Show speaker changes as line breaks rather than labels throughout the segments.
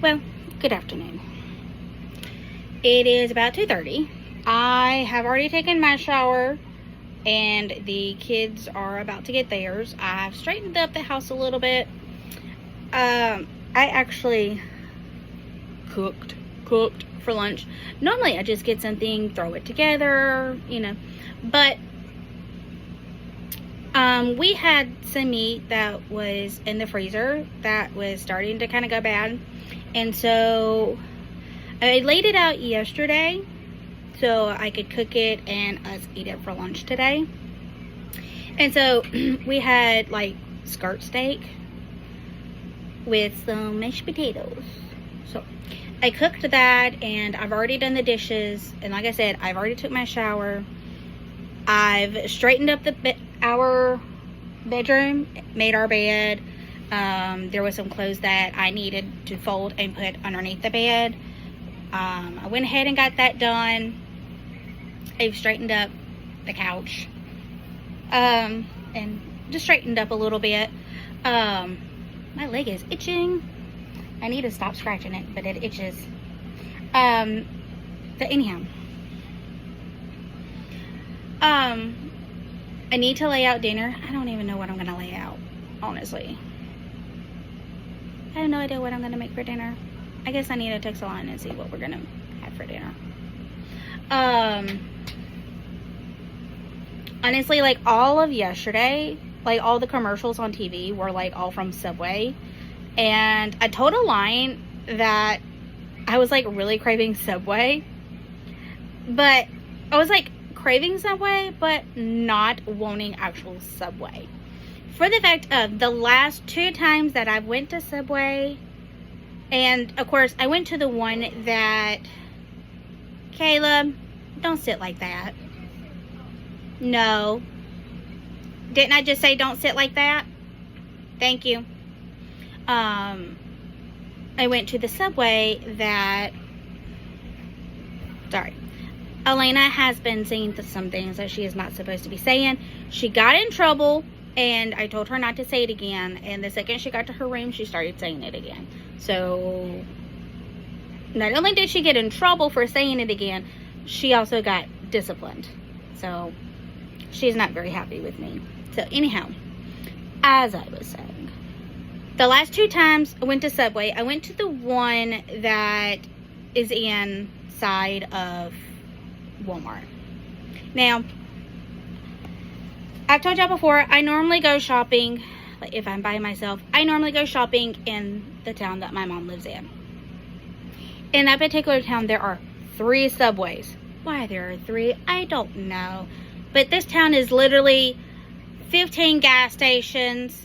Well, good afternoon. It is about 2:30. I have already taken my shower and the kids are about to get theirs. I've straightened up the house a little bit. I actually cooked for lunch. Normally I just get something, throw it together, but we had some meat that was in the freezer that was starting to kind of go bad, and so I laid it out yesterday so I could cook it and us eat it for lunch today. And so we had like skirt steak with some mashed potatoes. So I cooked that, and I've already done the dishes, and like I said, I've already took my shower. I've straightened up our bedroom, made our bed. There was some clothes that I needed to fold and put underneath the bed. I went ahead and got that done. I've straightened up the couch, and just straightened up a little bit. My leg is itching. I need to stop scratching it, but it itches. But anyhow, I need to lay out dinner. I don't even know what I'm gonna lay out, honestly. I have no idea what I'm gonna make for dinner. I guess I need to text Alana and see what we're gonna have for dinner. Honestly, like all of yesterday, like all the commercials on TV were like all from Subway, and I told Alana that I was like really craving Subway, but I was like craving Subway but not wanting actual Subway, for the fact of the last 2 times that I went to Subway. And of course I went to the one that, Caleb, don't sit like that. No, didn't I just say don't sit like that? Thank you. I went to the Subway that, sorry, Elena has been saying some things that she is not supposed to be saying. She got in trouble, and I told her not to say it again. And the second she got to her room, she started saying it again. So, not only did she get in trouble for saying it again, she also got disciplined. So, she's not very happy with me. So, anyhow, as I was saying, the last 2 times I went to Subway, I went to the one that is inside of Walmart. Now, I've told y'all before, I normally go shopping, like if I'm by myself, I normally go shopping in the town that my mom lives in. In that particular town, there are 3 Subways. Why there are 3, I don't know. But this town is literally 15 gas stations.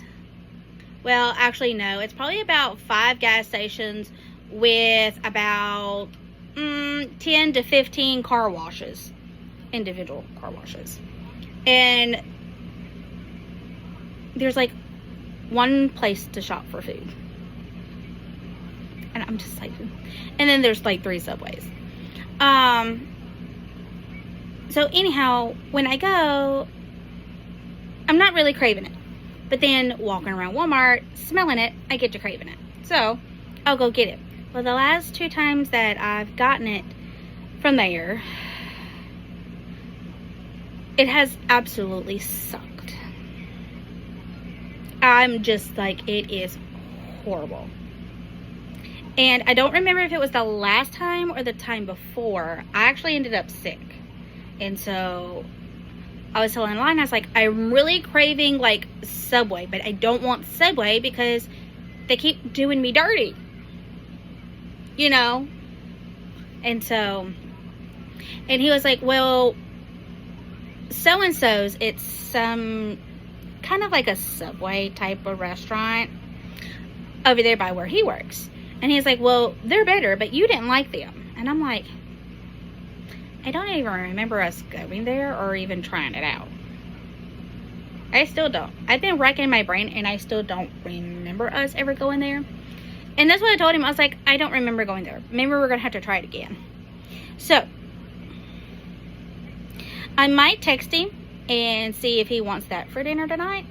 Well, actually, no. It's probably about 5 gas stations with about 10 to 15 car washes. Individual car washes. And there's like 1 place to shop for food. And I'm just like, and then there's like 3 Subways. So anyhow, when I go, I'm not really craving it. But then walking around Walmart, smelling it, I get to craving it. So I'll go get it. Well, the last 2 times that I've gotten it from there, it has absolutely sucked. I'm just like, it is horrible. And I don't remember if it was the last time or the time before. I actually ended up sick. And so I was telling Alana, I was like, I'm really craving like Subway, but I don't want Subway because they keep doing me dirty. You know? And so, and he was like, well, so-and-so's, it's some kind of like a Subway type of restaurant over there by where he works. And he's like, well, they're better, but you didn't like them. And I'm like, I don't even remember us going there or even trying it out. I still don't. I've been racking my brain and I still don't remember us ever going there. And that's what I told him. I was like, I don't remember going there. Maybe we're going to have to try it again. So, I might text him and see if he wants that for dinner tonight.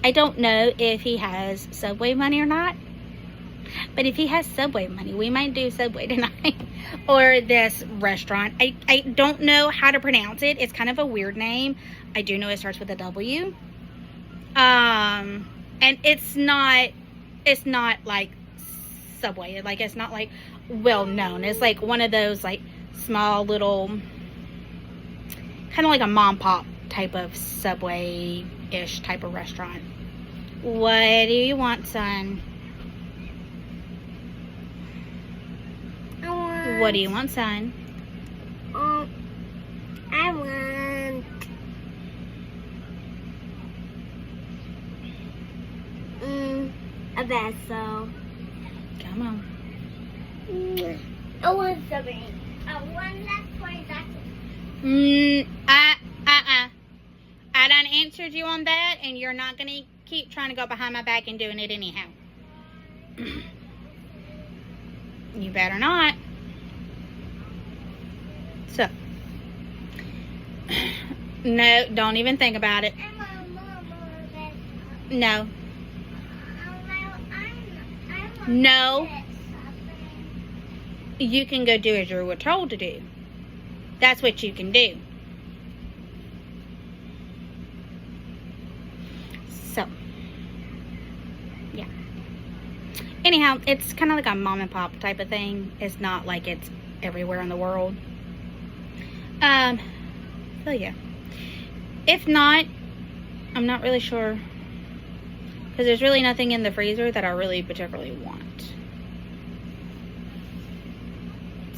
I don't know if he has Subway money or not. But if he has Subway money, we might do Subway tonight. Or this restaurant. I don't know how to pronounce it. It's kind of a weird name. I do know it starts with a W. And it's not like Subway. Like, it's not like well known. It's like one of those like small little, kind of like a mom pop type of Subway-ish type of restaurant. What do you want, son? What do you want, son?
I want a vessel.
Come on.
I want something. I want that for that.
I done answered you on that, and you're not gonna keep trying to go behind my back and doing it anyhow. You better not. So, no, don't even think about it. No. No. You can go do as you were told to do. That's what you can do. So, yeah. Anyhow, it's kind of like a mom and pop type of thing. It's not like it's everywhere in the world. So yeah. If not, I'm not really sure. Because there's really nothing in the freezer that I really particularly want.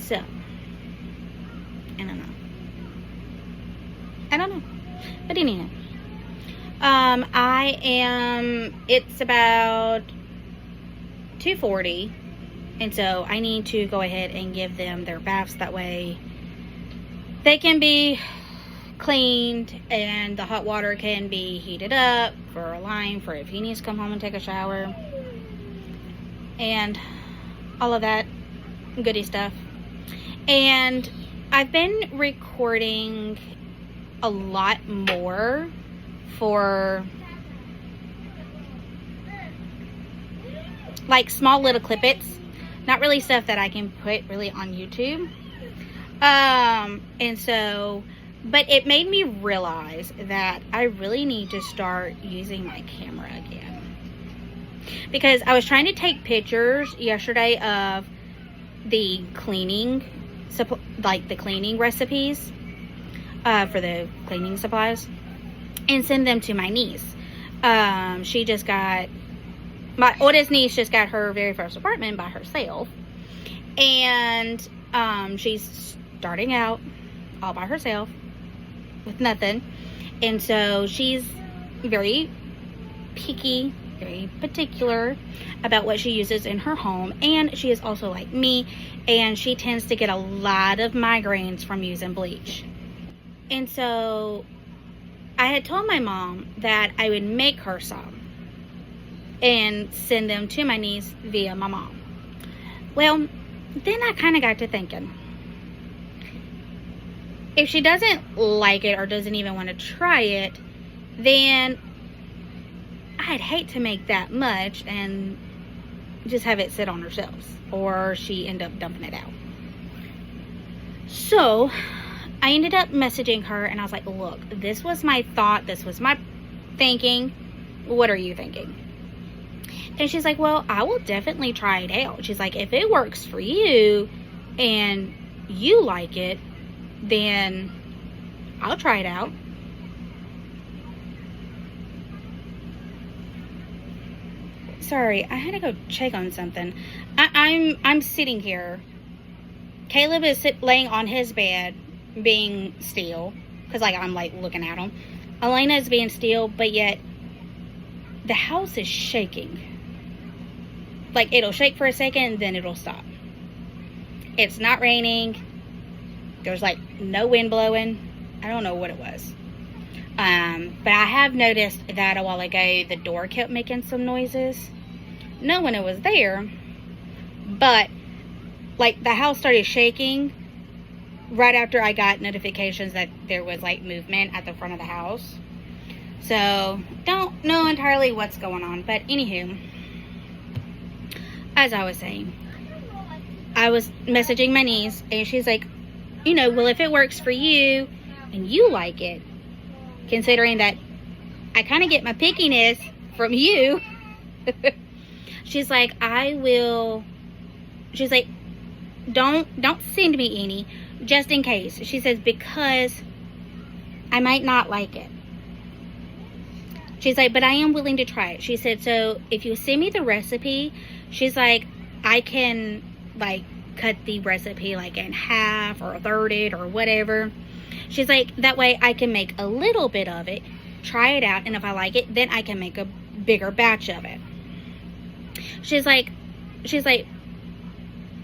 So, I don't know. But anyhow. It's about 2:40. And so I need to go ahead and give them their baths. That way they can be cleaned and the hot water can be heated up for a line for if he needs to come home and take a shower. And all of that goody stuff. And I've been recording a lot more for like small little clippets, not really stuff that I can put really on YouTube. And so, but it made me realize that I really need to start using my camera again, because I was trying to take pictures yesterday of the cleaning like the cleaning recipes for the cleaning supplies, and send them to my niece. She just got, my oldest niece just got her very first apartment by herself, and she's starting out all by herself with nothing, and so she's very picky, very particular about what she uses in her home. And she is also like me, and she tends to get a lot of migraines from using bleach. And so I had told my mom that I would make her some and send them to my niece via my mom. Well, then I kind of got to thinking, if she doesn't like it or doesn't even want to try it, then I'd hate to make that much and just have it sit on her shelves, or she end up dumping it out. So I ended up messaging her, and I was like, look, this was my thought, this was my thinking, what are you thinking? And she's like, well, I will definitely try it out. She's like, if it works for you and you like it, then I'll try it out. Sorry, I had to go check on something. I'm sitting here. Caleb is laying on his bed being still, because like I'm like looking at him. Elena is being still, but yet the house is shaking. Like, it'll shake for a second, then it'll stop. It's not raining. There's like no wind blowing. I don't know what it was. But I have noticed that a while ago the door kept making some noises. No one was there, but like the house started shaking right after I got notifications that there was like movement at the front of the house. So don't know entirely what's going on, but anywho, as I was saying, I was messaging my niece, and she's like, well, if it works for you and you like it, considering that I kind of get my pickiness from you, she's like, she's like, don't send me any, just in case. She says, because I might not like it. She's like, but I am willing to try it. She said, so if you send me the recipe, she's like, I can like cut the recipe like in half or third it or whatever. She's like, that way I can make a little bit of it, try it out, and if I like it, then I can make a bigger batch of it. She's like,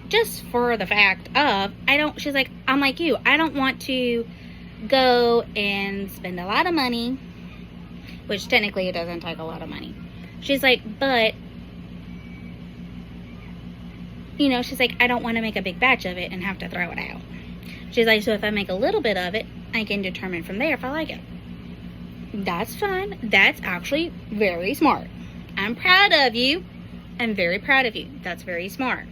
just for the fact of, she's like, I'm like you, I don't want to go and spend a lot of money, which technically it doesn't take a lot of money. She's like, but, she's like, I don't want to make a big batch of it and have to throw it out. She's like, so if I make a little bit of it, I can determine from there if I like it. That's fine. That's actually very smart. I'm proud of you. I'm very proud of you. That's very smart.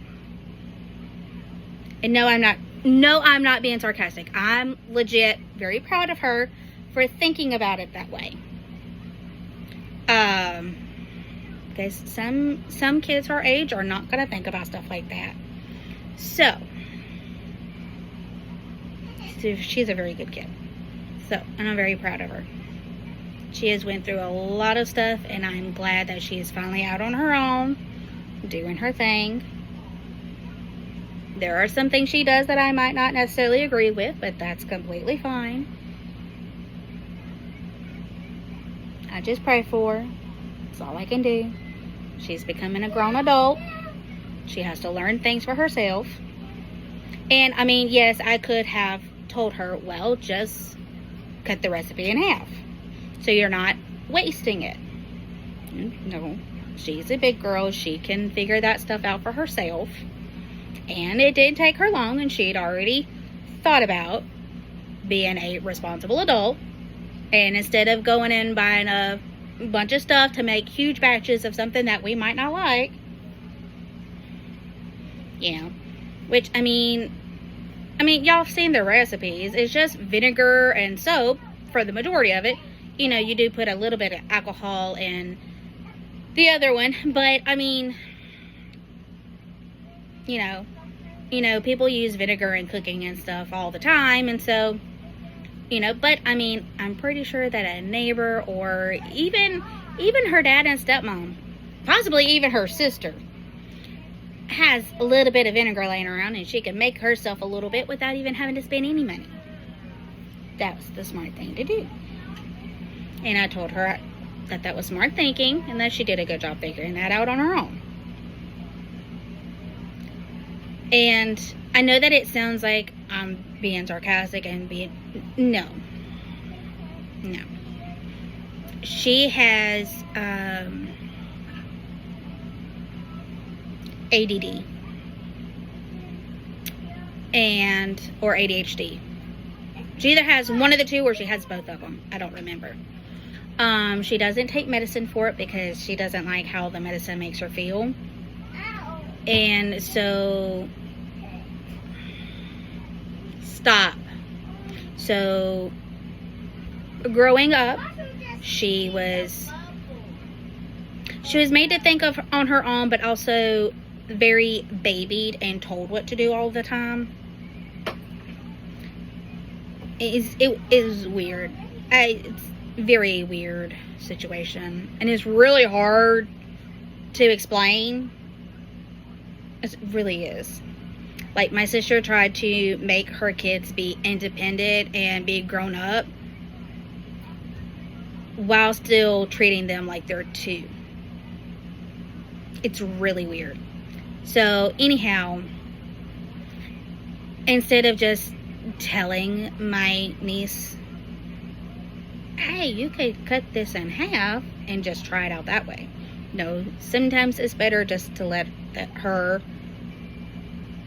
And no, I'm not being sarcastic. I'm legit very proud of her for thinking about it that way. Because some kids our age are not going to think about stuff like that. So she's a very good kid. So, and I'm very proud of her. She has went through a lot of stuff, and I'm glad that she is finally out on her own, doing her thing. There are some things she does that I might not necessarily agree with, but that's completely fine. I just pray for her. That's all I can do. She's becoming a grown adult. She has to learn things for herself. And, I mean, yes, I could have told her, well, just cut the recipe in half, so you're not wasting it. No, she's a big girl. She can figure that stuff out for herself. And it didn't take her long, and she'd already thought about being a responsible adult. And instead of going and buying a bunch of stuff to make huge batches of something that we might not like, which, I mean, y'all have seen the recipes. It's just vinegar and soap for the majority of it. You do put a little bit of alcohol in the other one, but, I mean, people use vinegar in cooking and stuff all the time, and so, but, I mean, I'm pretty sure that a neighbor or even her dad and stepmom, possibly even her sister, has a little bit of vinegar laying around, and she can make herself a little bit without even having to spend any money. That was the smart thing to do. And I told her that was smart thinking, and that she did a good job figuring that out on her own. And I know that it sounds like I'm being sarcastic and no. She has ADD or ADHD. She either has one of the two or she has both of them. I don't remember. She doesn't take medicine for it because she doesn't like how the medicine makes her feel. And so, stop. So, growing up, she was made to think of on her own, but also very babied and told what to do all the time. It is weird. It's a very weird situation, and it's really hard to explain. It really is. Like, my sister tried to make her kids be independent and be grown up while still treating them like they're two. It's really weird. So, anyhow, instead of just telling my niece, hey, you could cut this in half and just try it out that way. No, sometimes it's better just to let her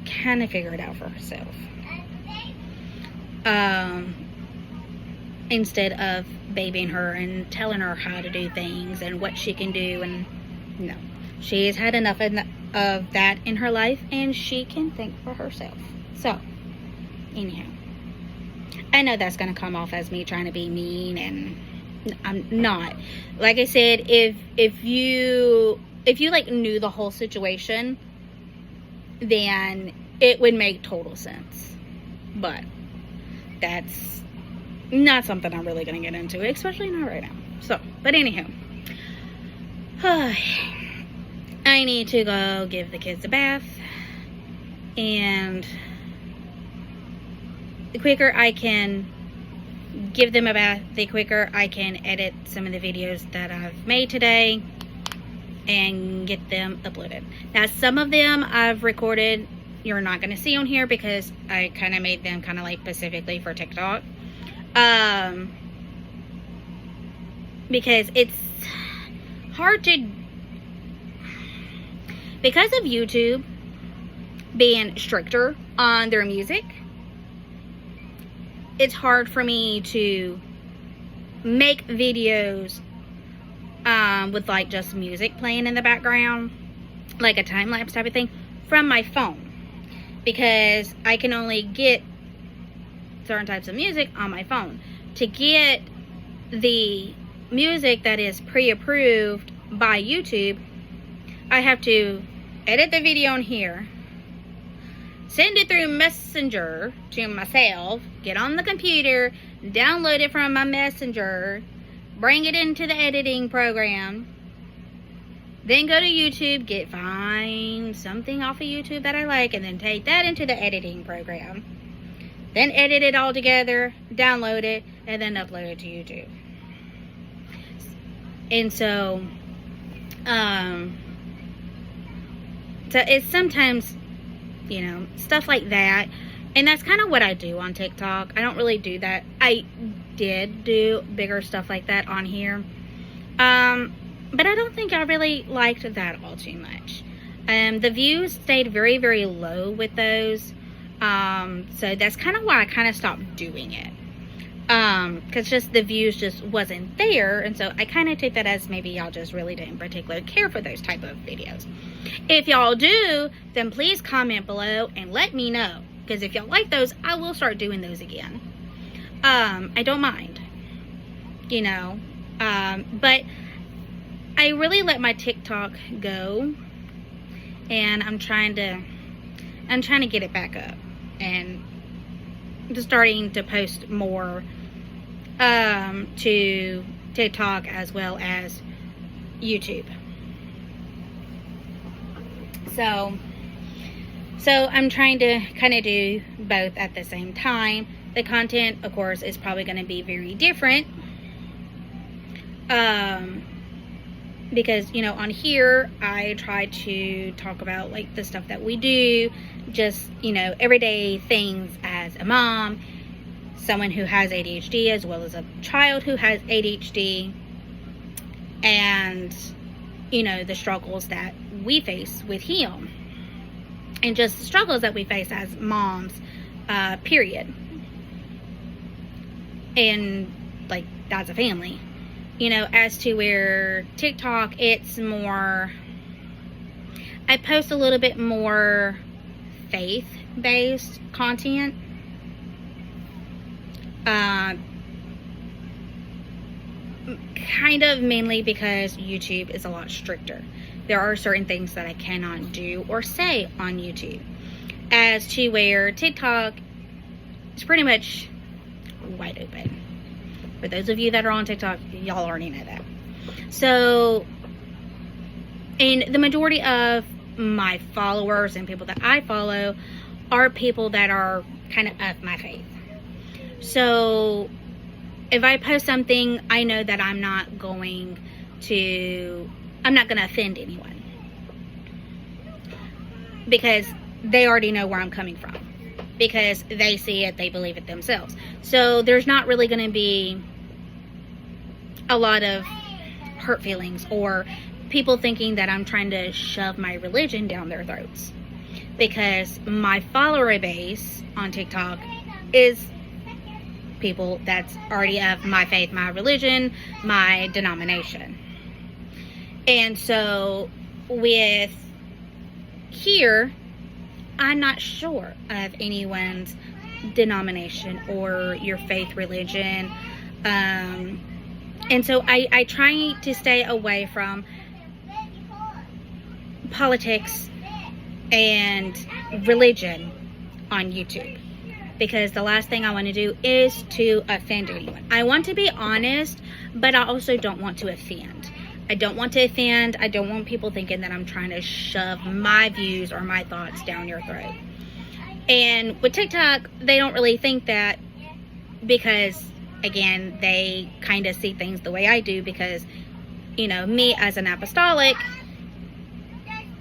kind of figure it out for herself. Instead of babying her and telling her how to do things and what she can do. And no, she's had enough of that in her life, and she can think for herself. So, anyhow, I know that's going to come off as me trying to be mean, and I'm not. Like I said, if you like knew the whole situation, then it would make total sense. But that's not something I'm really going to get into, especially not right now. So, but anyhow, I need to go give the kids a bath, and the quicker I can give them a bath, the quicker I can edit some of the videos that I've made today and get them uploaded. Now, some of them I've recorded, you're not going to see on here because I kind of made them kind of like specifically for TikTok. Because it's hard to, because of YouTube being stricter on their music, it's hard for me to make videos with like just music playing in the background, like a time-lapse type of thing, from my phone, because I can only get certain types of music on my phone. To get the music that is pre-approved by YouTube, I have to edit the video on here, send it through Messenger to myself, get on the computer, download it from my Messenger, bring it into the editing program, then go to YouTube, find something off of YouTube that I like, and then take that into the editing program, then edit it all together, download it, and then upload it to YouTube. And so it's sometimes, you know, stuff like that. And that's kind of what I do on TikTok. I don't really do that. I did do bigger stuff like that on here. But I don't think I really liked that all too much. The views stayed very, very low with those. So that's kind of why I kind of stopped doing it. Because just the views just wasn't there. And so I kind of take that as maybe y'all just really didn't particularly care for those type of videos. If y'all do, then please comment below and let me know. Because if y'all like those, I will start doing those again. I don't mind. You know. But I really let my TikTok go. And I'm trying to get it back up. And just starting to post more to TikTok as well as YouTube. So I'm trying to kind of do both at the same time. The content, of course, is probably going to be very different. Because, you know, on here, I try to talk about, like, the stuff that we do. Just, you know, everyday things as a mom. Someone who has ADHD, as well as a child who has ADHD. And, you know, the struggles that we face with him. And just the struggles that we face as moms, period. And, like, as a family. You know, as to where TikTok, it's more, I post a little bit more faith-based content. Kind of mainly because YouTube is a lot stricter. There are certain things that I cannot do or say on YouTube. As to where TikTok is pretty much wide open. For those of you that are on TikTok, y'all already know that. So, and the majority of my followers and people that I follow are people that are kind of my faith. So, if I post something, I know that I'm not going to offend anyone. Because they already know where I'm coming from. Because they see it, they believe it themselves. So there's not really going to be a lot of hurt feelings or people thinking that I'm trying to shove my religion down their throats. Because my follower base on TikTok is people that's already of my faith, my religion, my denomination. And so with here, I'm not sure of anyone's denomination or your faith religion. And so I try to stay away from politics and religion on YouTube, because the last thing I want to do is to offend anyone. I want to be honest, but I also don't want to offend. I don't want to offend. I don't want people thinking that I'm trying to shove my views or my thoughts down your throat. And with TikTok, they don't really think that, because, again, they kind of see things the way I do, because, you know, me as an apostolic,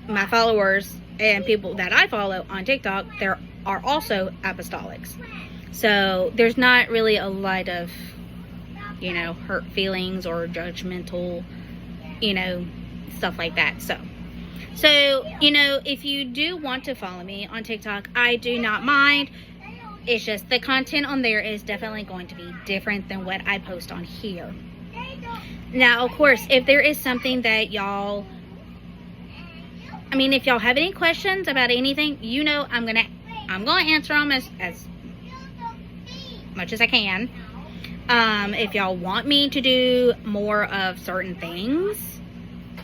my followers and people that I follow on TikTok, there are also apostolics. So there's not really a lot of, you know, hurt feelings or judgmental, you know, stuff like that. So, you know, if you do want to follow me on TikTok, I do not mind. It's just the content on there is definitely going to be different than what I post on here. Now, of course, if there is something that y'all, I mean, if y'all have any questions about anything, you know, I'm gonna answer them as much as I can. If y'all want me to do more of certain things,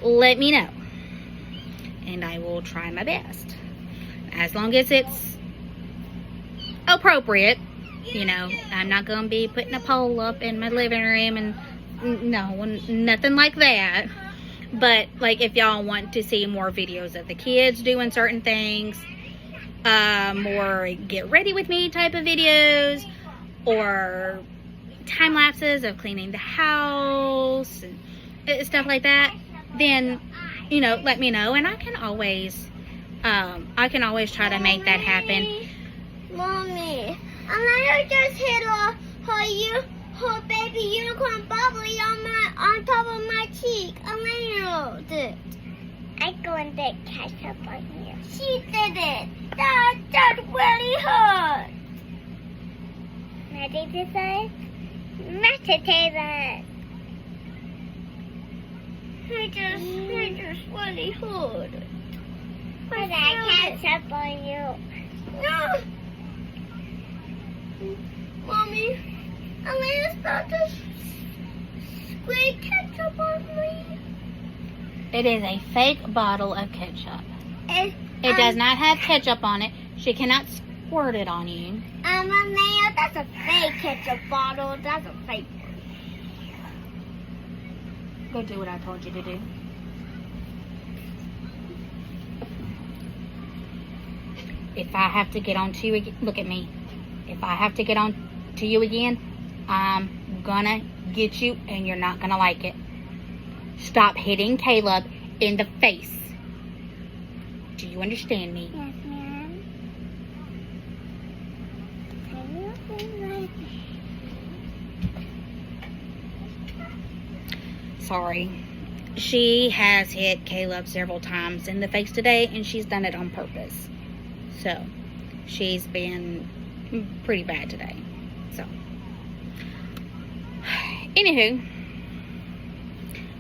let me know, and I will try my best, as long as it's appropriate. You know, I'm not gonna be putting a pole up in my living room and no, nothing like that. But, like, if y'all want to see more videos of the kids doing certain things, more get ready with me type of videos, or time lapses of cleaning the house and stuff like that, then, you know, let me know, and I can always try to make that happen.
Mommy, I just hit her baby unicorn bubbly on top of my cheek. Elena did. I'm going to catch up on you. She did it. That really hurt. Ready to say? Massachusetts. I just really hurt. But I catch up on you. No. Mommy, Elena's about to squirt ketchup on me.
It is a fake bottle of ketchup. It does not have ketchup on it. She cannot squirt it on you.
Elena, that's a fake ketchup bottle. That's a fake one.
Go do what I told you to do. If I have to get on to you again, look at me. If I have to get on to you again, I'm gonna get you, and you're not gonna like it. Stop hitting Caleb in the face. Do you understand me?
Yes, ma'am.
Sorry. She has hit Caleb several times in the face today, and she's done it on purpose. So, she's been pretty bad today. So, anywho,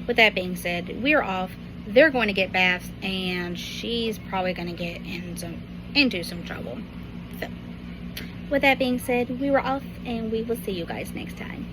with that being said, we're off. They're going to get baths, and she's probably going to get into some trouble. So, with that being said, we were off, and we will see you guys next time.